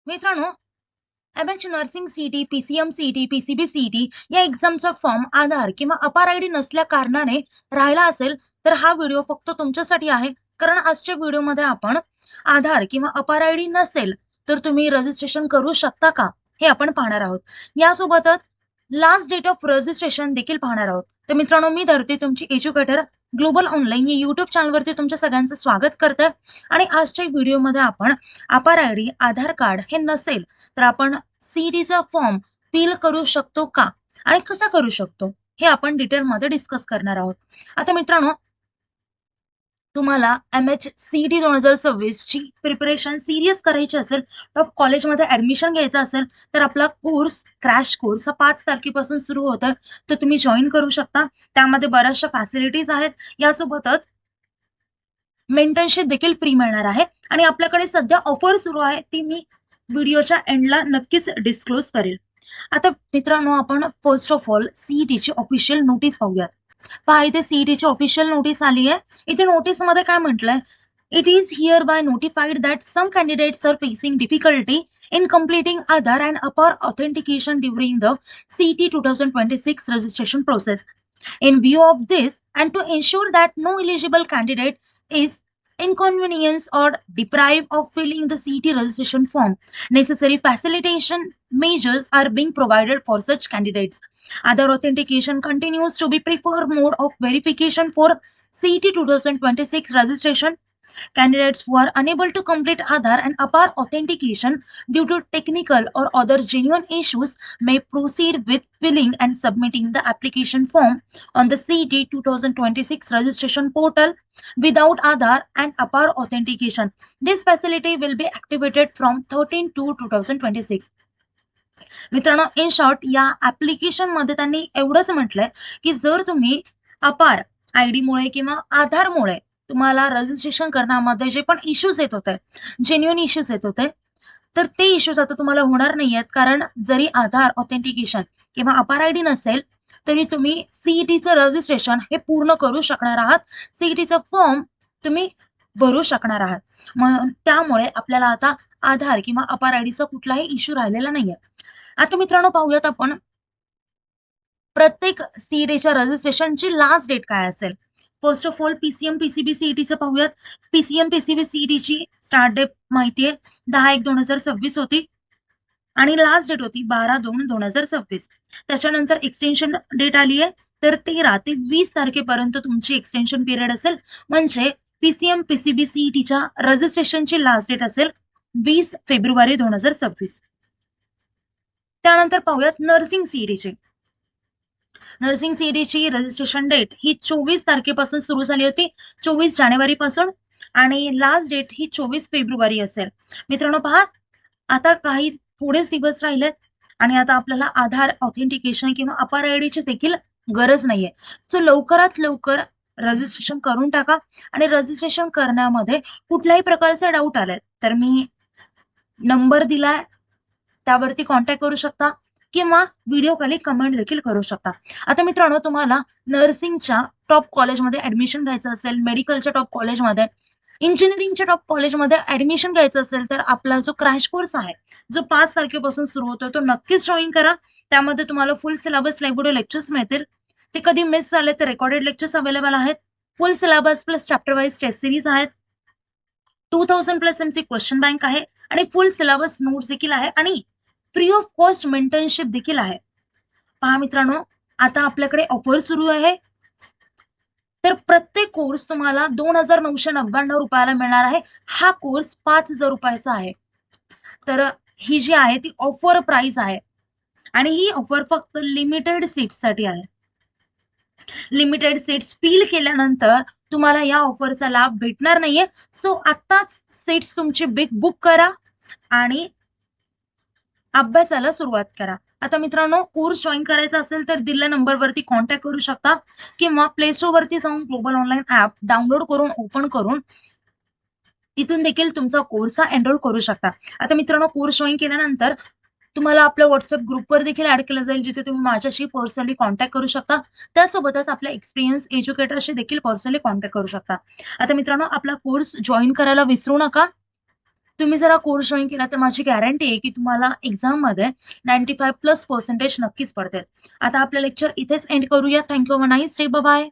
मित्रांनो, MH nursing CET, PCM CET, PCB CET या एक्झामचा फॉर्म आधार किंवा अपार आयडी नसल्या कारणाने राहिला असेल, तर हा व्हिडिओ फक्त तुमच्यासाठी आहे. कारण आजच्या व्हिडिओमध्ये आपण आधार किंवा अपार आयडी नसेल, तर तुम्ही रजिस्ट्रेशन करू शकता का? हे आपण पाहणार आहोत. यासोबतच लास्ट डेट ऑफ रजिस्ट्रेशन देखील पाहणार आहोत. तर मित्रांनो, मी धरते तुमची एज्युकेटर ग्लोबल ऑनलाईन या युट्यूब चॅनलवरती तुमच्या सगळ्यांचं स्वागत करते. आणि आजच्या व्हिडिओमध्ये आपण अपार आयडी, आधार कार्ड हे नसेल तर आपण सीईटीचा फॉर्म फिल करू शकतो का आणि कसा करू शकतो हे आपण डिटेलमध्ये डिस्कस करणार आहोत. आता मित्रांनो, तुम्हाला एमएच सीईटी 2026 ची प्रिपरेशन सिरियस करायची असेल, टॉप कॉलेजमध्ये ऍडमिशन घ्यायचं असेल, तर आपला कोर्स, क्रॅश कोर्स हा 5 तारखेपासून सुरू होतोय. तर तुम्ही जॉईन करू शकता. त्यामध्ये बऱ्याचशा फॅसिलिटीज आहेत. यासोबतच मेंटरशिप देखील फ्री मिळणार आहे आणि आपल्याकडे सध्या ऑफर सुरू आहे, ती मी व्हिडिओच्या एंडला नक्कीच डिस्क्लोज करेल. आता मित्रांनो, आपण फर्स्ट ऑफ ऑल सीईटीची ऑफिशियल नोटीस पाहूयात. पहा, इथे सीईटीची ऑफिशियल नोटीस आली आहे. इथे नोटीसमध्ये काय म्हटलंय? It is hereby notified that some candidates are facing difficulty in completing Aadhaar and APAR authentication during the CT 2026 registration process. In view of this, and to ensure that no eligible candidate is inconvenienced or deprived of filling the CT registration form, necessary facilitation measures are being provided for such candidates. Aadhaar authentication continues to be preferred mode of verification for CT 2026 registration. Candidates who are unable to complete Aadhaar and APAR authentication due to technical or other genuine issues may proceed with filling and submitting the application form on the CT 2026 registration portal without Aadhaar and APAR authentication. This facility will be activated from 13/2/2026. मित्रांनो, in short या application मध्ये त्यांनी एवढंच म्हटलंय की जर तुम्ही अपार आयडी मुळे किंवा आधारमुळे तुम्हाला रजिस्ट्रेशन करण्यामध्ये जे पण इश्यूज येत होते, जेन्युइन इश्यूज येत होते, तर ते इश्यूज आता तुम्हाला होणार नाहीयेत. कारण जरी आधार ऑथेंटिकेशन किंवा अपार आयडी नसेल, तरी तुम्ही सीईटीचं रजिस्ट्रेशन हे पूर्ण करू शकणार आहात. सीईटीचा फॉर्म तुम्ही भरू शकणार आहात. मग त्यामुळे आपल्याला आता आधार किंवा अपार आयडीचा कुठलाही इश्यू राहिलेला नाहीये. आता मित्रांनो, पाहूयात आपण प्रत्येक सीईटीच्या रजिस्ट्रेशनची लास्ट डेट काय असेल. First of all PCM PCB सीईटीचं पाहूयात. पीसीएम पीसीबी सीईटीची स्टार्ट डेट माहितीये 10/1/2026 होती आणि लास्ट डेट होती 12/2/2026. त्याच्यानंतर एक्सटेन्शन डेट आली आहे, तर 13 ते 20 तारखेपर्यंत तुमची एक्सटेन्शन पिरियड असेल. म्हणजे पीसीएम पीसीबी सीईटीच्या रजिस्ट्रेशनची लास्ट डेट असेल 20 फेब्रुवारी 2026. त्यानंतर पाहूयात नर्सिंग सीईटीची. नर्सिंग सीईटीची रजिस्ट्रेशन डेट ही 24 तारखेपासून सुरू झाली होती, 24 जानेवारी पासून, आणि लास्ट डेट ही 24 फेब्रुवारी असेल. मित्रांनो पहा, आता काही थोडेच दिवस राहिलेत आणि आता आपल्याला आधार ऑथेंटिकेशन किंवा अपार आयडीची देखील गरज नाहीये. सो लवकरात लवकर रजिस्ट्रेशन करून टाका. आणि रजिस्ट्रेशन करण्यामध्ये कुठल्याही प्रकारचे डाऊट आले तर मी नंबर दिलाय, त्यावरती कॉन्टॅक्ट करू शकता किंवा व्हिडिओ खाली कमेंट देखील करू शकता. आता मित्रांनो, तुम्हाला नर्सिंगच्या टॉप कॉलेजमध्ये ऍडमिशन घ्यायचं असेल, मेडिकलच्या टॉप कॉलेजमध्ये, इंजिनिअरिंगच्या टॉप कॉलेजमध्ये ऍडमिशन घ्यायचं असेल, तर आपला जो क्रॅश कोर्स आहे, जो 5 तारखेपासून सुरू होतो, तो नक्कीच जॉईन करा. त्यामध्ये तुम्हाला फुल सिलेबस लाईव्ह व्हिडिओ लेक्चर्स मिळतील. ते कधी मिस झाले तर रेकॉर्डेड लेक्चर्स अवेलेबल आहेत. Full syllabus plus chapter wise test series आहेत. 2000+ एमसी क्वेश्चन बँक आहे आणि फुल सिलेबस नोट्स देखील आहे आणि फ्री ऑफ कॉस्ट मेंटरशिप देखील आहे. पहा मित्रांनो, आता आपल्याकडे ऑफर सुरू आहे, तर प्रत्येक कोर्स तुम्हाला 2,999 रुपयाला मिळणार आहे. हा कोर्स 5,000 रुपयाचा आहे. तर ही जी आहे ती ऑफर प्राइस आहे आणि ही ऑफर फक्त लिमिटेड सीट्ससाठी आहे. लिमिटेड सीट्स फिल केल्यानंतर तुम्हाला या ऑफरचा लाभ भेटणार नाहीये. सो आताच सीट्स तुमची बुक करा आणि अभ्यासाला सुरुवात करा. आता मित्रांनो, कोर्स जॉईन करायचा असेल तर दिलेल्या नंबरवरती कॉन्टॅक्ट करू शकता किंवा प्ले स्टोर वरती जाऊन ग्लोबल ऑनलाईन ऍप डाउनलोड करून ओपन करून तिथून देखील तुमचा कोर्स हा एनरोल करू शकता. आता मित्रांनो, कोर्स जॉईन केल्यानंतर तुम्हाला आपल्या व्हॉट्सअप ग्रुपवर देखील ऍड केलं जाईल, जिथे तुम्ही माझ्याशी पर्सनली कॉन्टॅक्ट करू शकता. त्यासोबतच आपल्या एक्सपिरियन्स एज्युकेटरशी देखील पर्सनली कॉन्टॅक्ट करू शकता. आता मित्रांनो, आपला कोर्स जॉईन करायला विसरू नका. तुम्ही जर हा कोर्स जॉइन केला तर माझी गॅरंटी आहे की तुम्हाला एक्झाममध्ये 95+ पर्सेंटेज नक्कीच पडतील. आता आपलं लेक्चर इथेच एंड करूया. Thank you. Nice day. Bye.